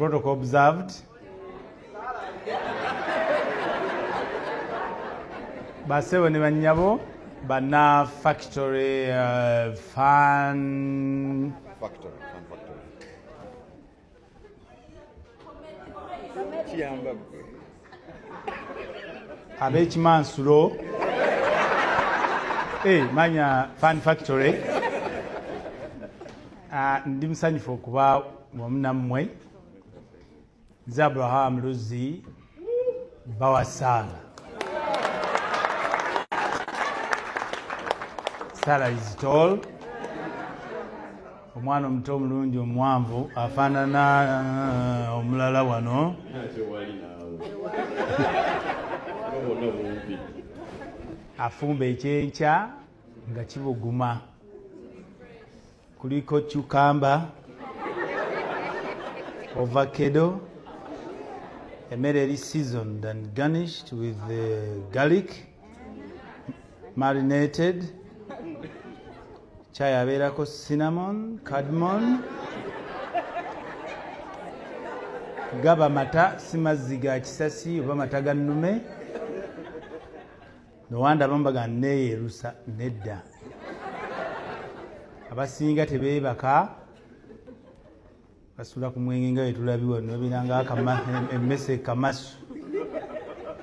Protocol observed. Basewo ne banyabo bana factory fan factory. Abekimansulo manya fan factory ndi musanyufu okuba wamu nammwe nze Abraham Luzi Bawasala. Sarah is tall. Omwana omuto omulungi omwanvu afaanana omulala wano. Afumba ekyenkya nga kibuguma. Kuliko cucumber, avocado, emmere eri seasoned and garnished with garlic, marinated. Chai abeerako cinnamon, cardamom. Gaba mata si mazzi ga kisasi oba mata ga nnume. Nowanda bambaga neeyerusa nedda. Abasinga tebeebaka basula ku mwenge nga wetulabiwa nobiranga emmese kamasu.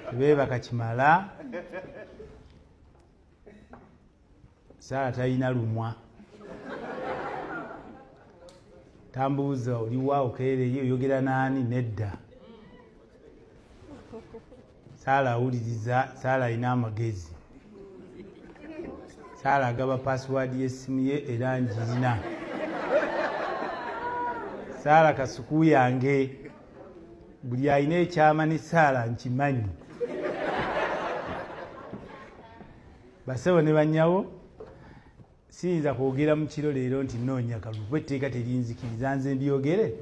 Tebeebaka kimala. Sarah talina lumwa. Tambuuza oliwa okeereyo oyogera naani nedda. Sarah awuliriza, Sarah alina amagezi. Sarah agaba password y'essimu ye era njirina. Sarah kasuku yange buli alina ekyama ne Sarah nkimanyi. Basewo ne bannyawo siyinza kwogera mu kiro leero nti noonya kalulu etteeka terinzikiriza nze mbyogere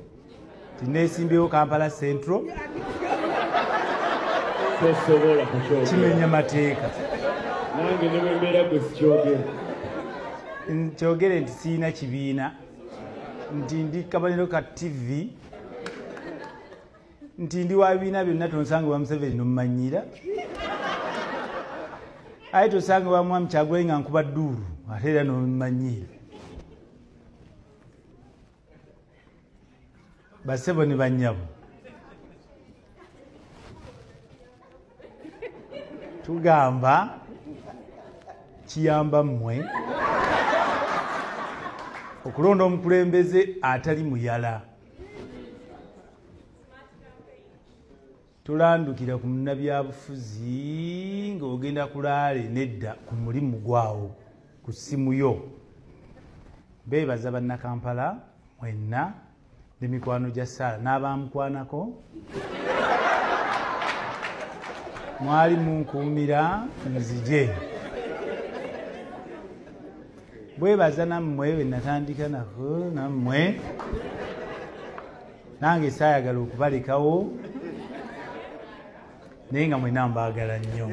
tineesimbyewo Kampala Central kimenya mateeka nange ne bwembeera gwe sikyogere nkyogere nti siyina kibiina nti ndi kabonero ka TV nti ndi wa bibiina byonna tonsanga wa Museveni nomumanyira aye tosanga wa Mwami Kyagulanyi nga nkuba dduulu ate era nomumanyira. Basebo ne bannyabo tugamba kiyamba mmwe okulonda omukulembeze atali muyala. Tulandukira ku munnabyabufuzi ng'ogenda kulaale nedda ku mulimu gwawo ku ssimu yo. Beebaza bannakampala mwenna ne mikwano gya Sarah n'abamukwanako. Mwali munkuumira nzije. Bwebaza nammwe be natandika nako nammwe nange saayagala okubalekawo naye nga mwenna mbaagala nnyo.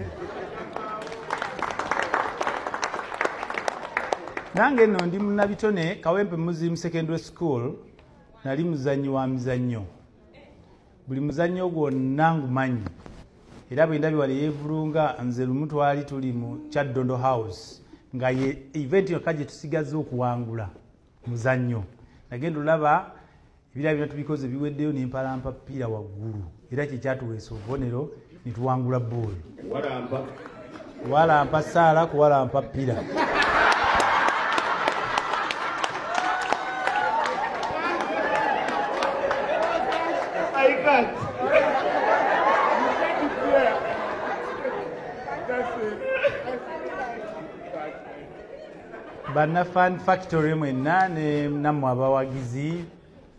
Nange nno ndi munnabitone Kawempe Muslim Secondary School nali muzannyi wa mizannyo. Buli muzannyo gwonna ngumanyi era bwe ndabi wali yeevulunga nze lumu twali tuli mu Kyaddondo House nga ye event yokka gye tusigaze okuwangula muzannyo. Nagenda olaba ebirala byonna tubikoze biweddeyo ne mpalampa ppiira waggulu era kye kyatuweesa obubonero ne tuwangula bbooli. Walampa Sarah kuwalampa ppira. Banna fan factory mwenna ne nammwe abawagizi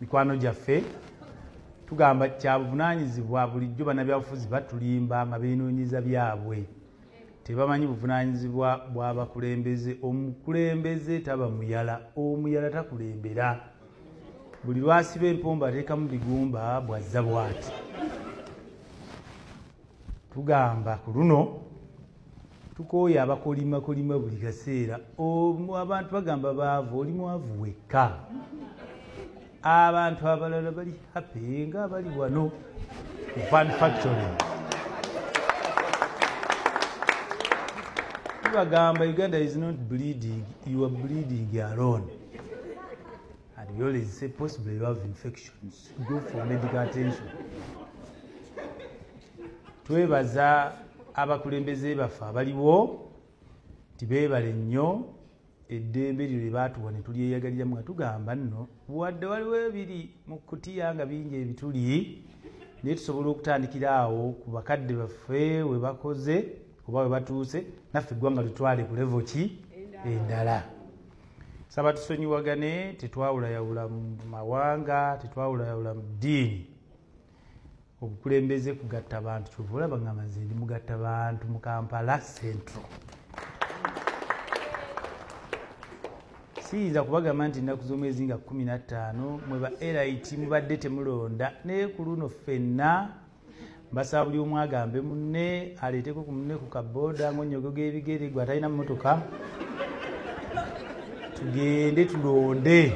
mikwano gyaffe tugamba kya buvunaanyizibwa bulijjo bannabyabufuzi batulimba nga beenoonyeza byabwe. Tebamanyi buvunaanyizibwa bw'abakulembeze. Omukulembeze taba muyala, omuyala takulembera. Buli lwasiba empombo ateekamu bigumba bwazza bw'ati. Tugamba ku luno tukooye abakolimakolima buli kaseera. Abantu bagamba baavu, oli mwavu wekka. abantu abalala bali happy nga bali wano Fun Factory. Tubagamba Uganda is not bleeding, you are bleeding alone. And we always say possibly you have infections, go for medical attention. Twebaza abakulembeze baffe abaliwo tibeebale nnyo eddembe lyo lye baatuwa ne tulyeyagaliramu nga tugamba nno wadde waliwo ebiri mu kutiya nga bingi ebituli naye tusobola okutandikira awo ku bakadde baffe we bakoze oba we batuuse naffe eggwanga litwale ku levo ki endala. Saba tusonyiwagane, tetwawulayawula mu mawanga, tetwawulayawula mu ddiini. Obukulembeze kugatta bantu kyova olaba nga maze ndi mugatta bantu mu Kampala Central. Siyinza kubagamba nti nnaku z'omwezi nga 15 mwe ba LIT mubadde temulonda naye ku luno ffenna mbasaba buli omu agambe munne aleeteko ku munne ku kabooda ng'onnyogo g'ebigere gwe atalina mmotoka tugende tulonde.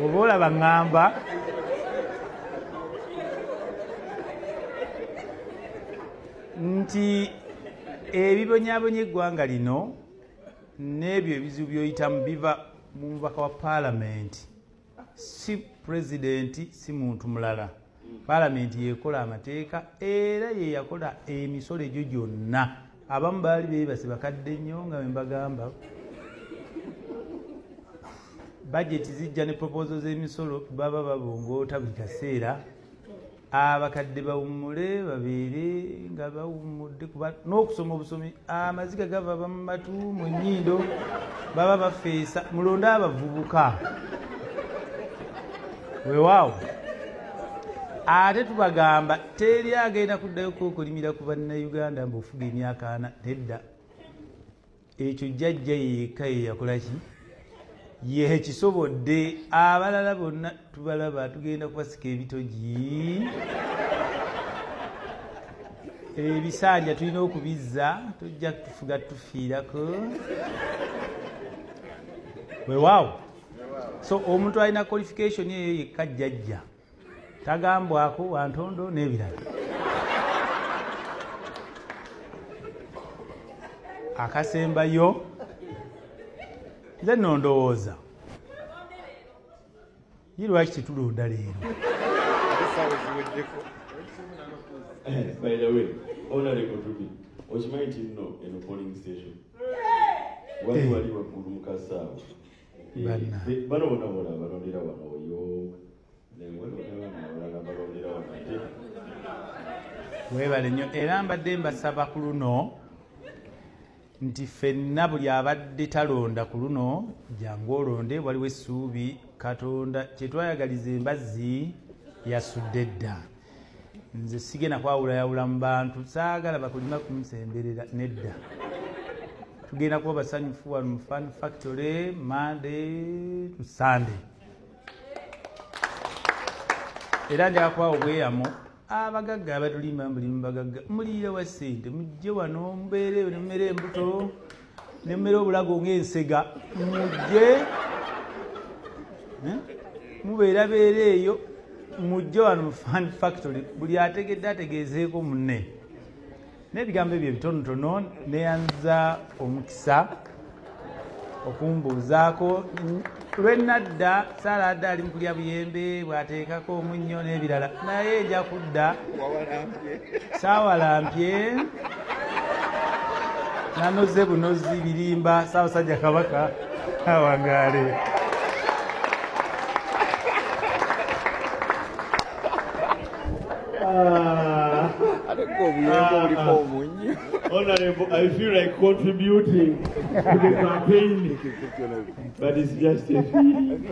Oba olaba ŋŋamba nti ebibonyabonya eggwanga lino n'ebyo ebizibu by'oyitamu biva mu mubaka wa paalamenti, si pulezidenti, si muntu mulala. Paalamenti yeekola amateeka era ye yakola emisolo egyo gyonna. Abamu baali beebase bakadde nnyo nga bwe mbagamba bajeti zijja ne proposal z'emisolo baba babongoota buli kaseera. Abakadde bawummule babeere nga bawummudde kuba n'okusoma obusomi amaziga gava mu matu mu nnyindo baba bafeesa mulonde abavubuka weewaawo. Ate tubagamba teri agenda kuddayoko okulimira ku bannayuganda mbufuga emyaka 4 nedda. Ekyo jjajja yeeka ye yakola ki ye kisobodde. Abalala bonna tubalaba tugenda kubasika ebitogi ebisanja tulina okubizza tujja tufuga tufiirako weewaawo. So omuntu alina qualification eyo yekka jjajja tagambwako wantondo n'ebirala. Akasembayo nze nno ndowooza ye lwaki tetulonda leero. By the way, honorable Ruby, okimanyi nti nno eno polling station wali waggulu mu kasaawo bano bonna bola balondera wano oyo nebalala balondera wano ate weebale nnyo era mbadde mbasaba ku luno nti ffenna buli abadde talonda ku luno jangu olonde. Waliwo essuubi Katonda kyetwayagaliza embazzi yasudde dda. Nze sigenda kwawulayawula mu bantu saagala bakulima kumusemberera nedda. Tugenda kuba basanyufu wano mu Fun Factory Monday to Sunday. Era njagala kubawa obweyamo abagagga abatulima buli mubagagga muliira wa ssente mujje wano mubeere nemmere embuto nemmere obulago ng'ensega mujje mubeerabeera eyo mujje wano mu Fun Factory. Buli ategedde ategeezeeko munne. N'ebigambo ebyo ebitonotono neyanza omukisa okumbuuzaako lwenadda Saaladda ali mu kulya buyembe bw'ateekako omunnyo n'ebirala naye nja kudda saawalampye nanoze bunozi birimba Ssaabasajja Kabaka awangaale. Honorable, I feel like contributing to the campaign, but it's just a feeling.